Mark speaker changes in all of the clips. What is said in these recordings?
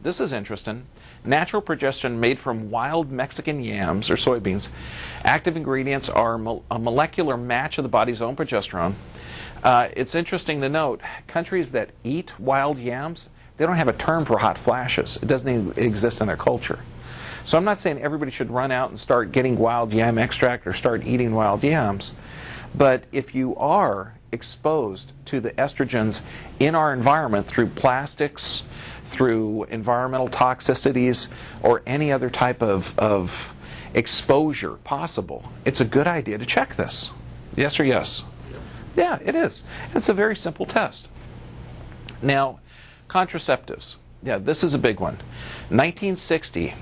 Speaker 1: this is interesting. Natural progesterone made from wild Mexican yams or soybeans. Active ingredients are a molecular match of the body's own progesterone. It's interesting to note, countries that eat wild yams, they don't have a term for hot flashes. It doesn't even exist in their culture. So I'm not saying everybody should run out and start getting wild yam extract or start eating wild yams. But if you are exposed to the estrogens in our environment through plastics, through environmental toxicities, or any other type of exposure possible, it's a good idea to check this. Yes or yes? Yeah, it is. It's a very simple test. Now, contraceptives. Yeah, this is a big one. 1960,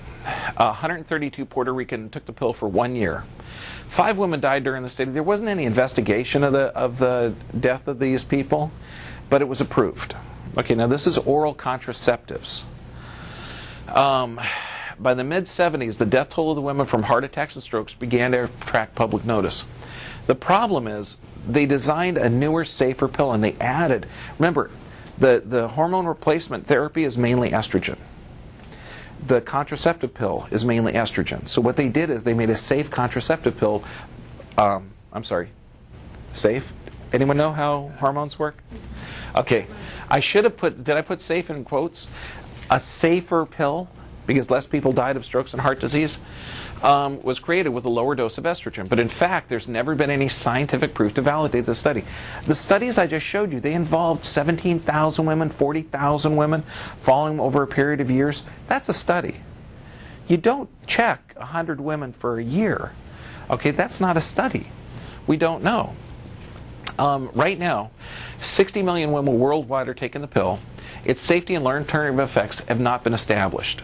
Speaker 1: 132 Puerto Rican took the pill for 1 year. 5 women died during the study. There wasn't any investigation of the death of these people, but it was approved. Okay, now this is oral contraceptives. By the mid-70s, the death toll of the women from heart attacks and strokes began to attract public notice. The problem is they designed a newer, safer pill, and they added, remember, the hormone replacement therapy is mainly estrogen. The contraceptive pill is mainly estrogen. So what they did is they made a safe contraceptive pill. Safe? Anyone know how hormones work? Okay. I should have put, did I put safe in quotes? A safer pill, because less people died of strokes and heart disease, was created with a lower dose of estrogen. But in fact, there's never been any scientific proof to validate the study. The studies I just showed you, they involved 17,000 women, 40,000 women, following over a period of years. That's a study. You don't check 100 women for a year. Okay, that's not a study. We don't know. Right now, 60 million women worldwide are taking the pill. Its safety and long-term effects have not been established.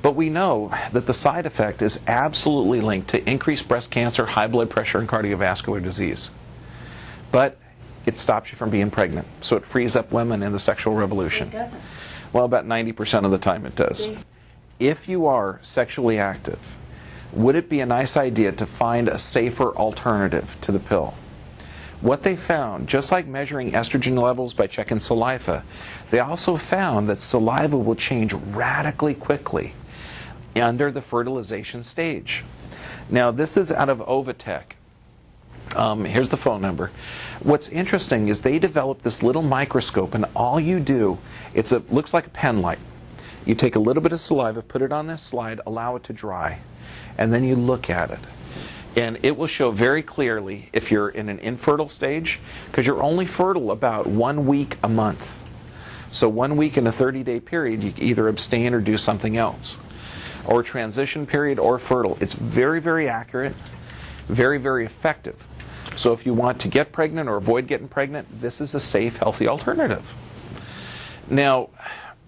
Speaker 1: But we know that the side effect is absolutely linked to increased breast cancer, high blood pressure, and cardiovascular disease. But it stops you from being pregnant, so it frees up women in the sexual revolution.
Speaker 2: It doesn't.
Speaker 1: Well, about 90% of the time it does. If you are sexually active, would it be a nice idea to find a safer alternative to the pill? What they found, just like measuring estrogen levels by checking saliva, they also found that saliva will change radically quickly under the fertilization stage. Now, this is out of Ovatech. Here's the phone number. What's interesting is they developed this little microscope, and all you do, looks like a pen light. You take a little bit of saliva, put it on this slide, allow it to dry, and then you look at it. And it will show very clearly if you're in an infertile stage, because you're only fertile about 1 week a month. So 1 week in a 30-day period, you can either abstain or do something else. Or transition period or fertile. It's very, very accurate, very, very effective. So if you want to get pregnant or avoid getting pregnant, this is a safe, healthy alternative. Now,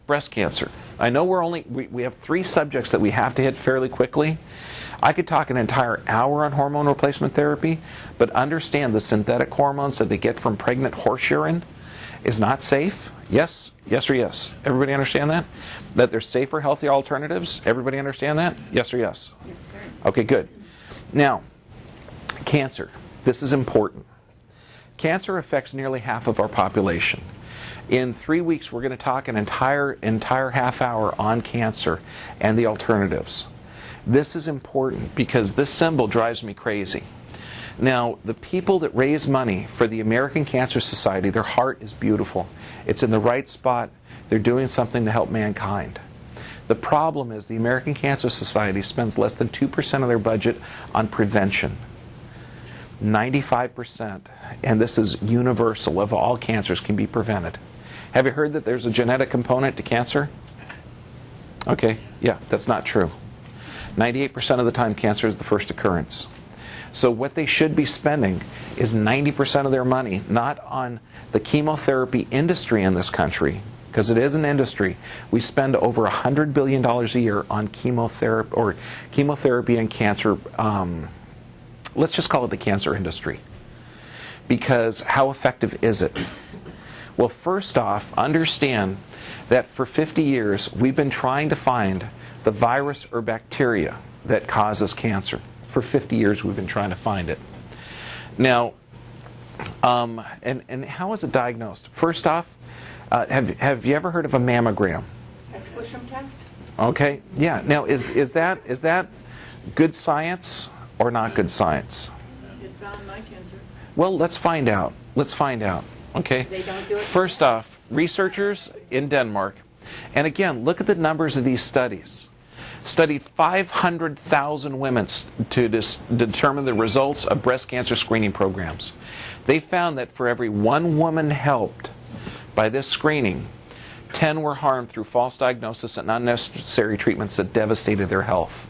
Speaker 1: breast cancer. I know we have 3 subjects that we have to hit fairly quickly. I could talk an entire hour on hormone replacement therapy, but understand the synthetic hormones that they get from pregnant horse urine is not safe. Yes? Yes or yes? Everybody understand that? That there's safer, healthy alternatives? Everybody understand that? Yes or yes?
Speaker 2: Yes, sir.
Speaker 1: Okay, good. Now, cancer. This is important. Cancer affects nearly half of our population. In 3 weeks, we're going to talk an entire half hour on cancer and the alternatives. This is important because this symbol drives me crazy. Now, the people that raise money for the American Cancer Society, their heart is beautiful. It's in the right spot. They're doing something to help mankind. The problem is the American Cancer Society spends less than 2% of their budget on prevention. 95%, and this is universal, of all cancers can be prevented. Have you heard that there's a genetic component to cancer? Okay, yeah, that's not true. 98% of the time, cancer is the first occurrence. So what they should be spending is 90% of their money, not on the chemotherapy industry in this country, because it is an industry. We spend over $100 billion a year on chemotherapy and cancer. Let's just call it the cancer industry. Because how effective is it? Well, first off, understand that for 50 years, we've been trying to find the virus or bacteria that causes cancer. For 50 years, we've been trying to find it. Now, and how is it diagnosed? First off, have you ever heard of a mammogram?
Speaker 2: That's what colostrum test?
Speaker 1: Okay, yeah. Now, is that good science or not good science?
Speaker 2: It found my cancer.
Speaker 1: Well, let's find out. Let's find out. Okay.
Speaker 2: They don't do it.
Speaker 1: First off, researchers in Denmark, and again, look at the numbers of these studies. Studied 500,000 women to determine the results of breast cancer screening programs. They found that for every one woman helped by this screening, 10 were harmed through false diagnosis and unnecessary treatments that devastated their health.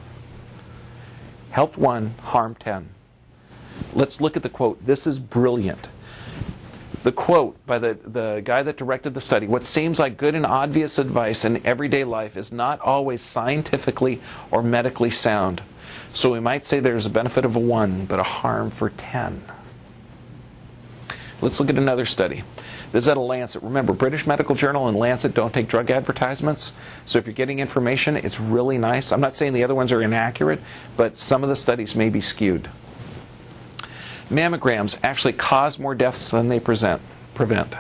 Speaker 1: Helped one, harmed 10. Let's look at the quote. This is brilliant. The quote by the guy that directed the study: what seems like good and obvious advice in everyday life is not always scientifically or medically sound. So we might say there's a benefit of a 1, but a harm for 10. Let's look at another study. This is at a Lancet. Remember, British Medical Journal and Lancet don't take drug advertisements. So if you're getting information, it's really nice. I'm not saying the other ones are inaccurate, but some of the studies may be skewed. Mammograms actually cause more deaths than they prevent.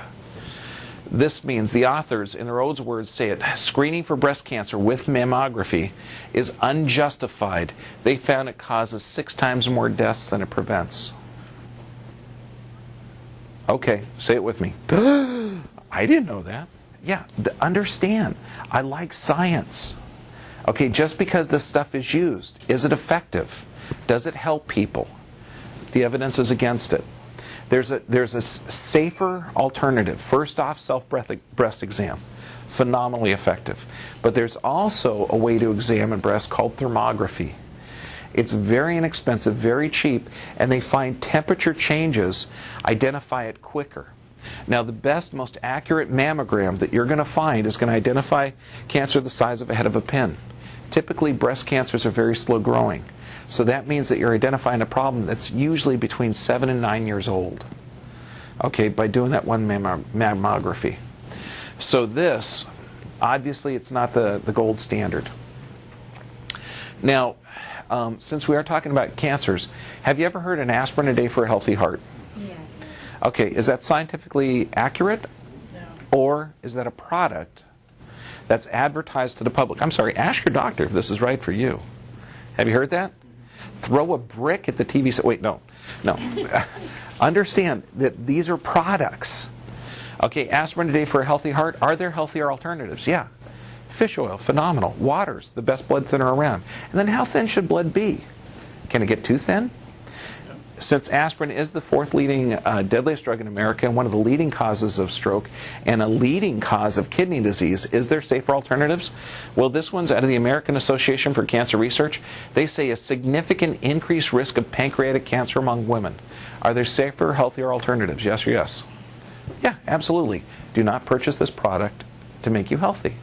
Speaker 1: This means the authors, in their own words, say it: screening for breast cancer with mammography is unjustified. They found it causes 6 times more deaths than it prevents. Okay, say it with me. I didn't know that. Yeah, understand. I like science. Okay, just because this stuff is used, is it effective? Does it help people? The evidence is against it. There's a safer alternative. First off, self-breast exam. Phenomenally effective. But there's also a way to examine breast called thermography. It's very inexpensive, very cheap, and they find temperature changes, identify it quicker. Now, the best, most accurate mammogram that you're going to find is going to identify cancer the size of a head of a pin. Typically, breast cancers are very slow growing. So that means that you're identifying a problem that's usually between 7 and 9 years old. Okay, by doing that one mammography. So this, obviously, it's not the gold standard. Now, since we are talking about cancers, have you ever heard an aspirin a day for a healthy heart?
Speaker 2: Yes.
Speaker 1: Okay, is that scientifically accurate?
Speaker 2: No.
Speaker 1: Or is that a product that's advertised to the public? I'm sorry, ask your doctor if this is right for you. Have you heard that? Throw a brick at the TV set. Wait, no. Understand that these are products. Okay, aspirin a day for a healthy heart. Are there healthier alternatives? Yeah. Fish oil, phenomenal. Water's the best blood thinner around. And then how thin should blood be? Can it get too thin? Since aspirin is the 4th leading deadliest drug in America and one of the leading causes of stroke and a leading cause of kidney disease, is there safer alternatives? Well, this one's out of the American Association for Cancer Research. They say a significant increased risk of pancreatic cancer among women. Are there safer, healthier alternatives? Yes or yes? Yeah, absolutely. Do not purchase this product to make you healthy.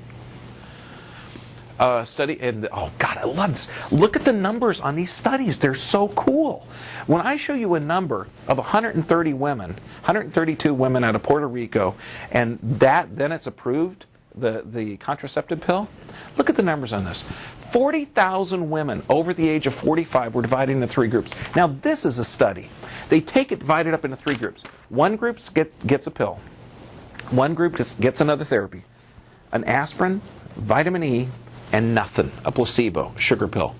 Speaker 1: Study, and oh God, I love this. Look at the numbers on these studies. They're so cool. When I show you a number of 130 women, 132 women out of Puerto Rico, and then it's approved, the contraceptive pill, look at the numbers on this. 40,000 women over the age of 45 were divided into 3 groups. Now, this is a study. They take it divided up into 3 groups. One group gets a pill. One group gets another therapy. An aspirin, vitamin E, and nothing, a placebo, sugar pill.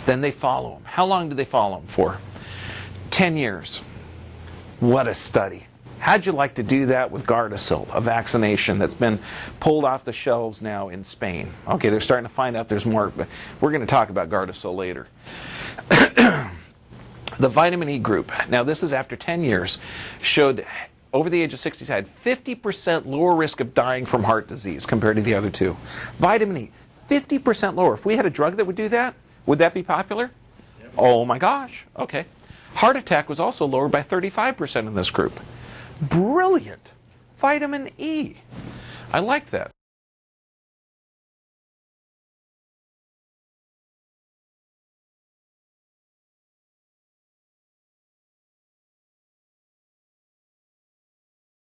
Speaker 1: Then they follow them. How long do they follow them for? 10 years. What a study. How'd you like to do that with Gardasil, a vaccination that's been pulled off the shelves now in Spain? Okay, they're starting to find out there's more. We're going to talk about Gardasil later. The vitamin E group, now this is after 10 years, showed over the age of 60 had 50% lower risk of dying from heart disease compared to the other 2. Vitamin E, 50% lower. If we had a drug that would do that, would that be popular? Yep. Oh my gosh. Okay. Heart attack was also lowered by 35% in this group. Brilliant. Vitamin E. I like that.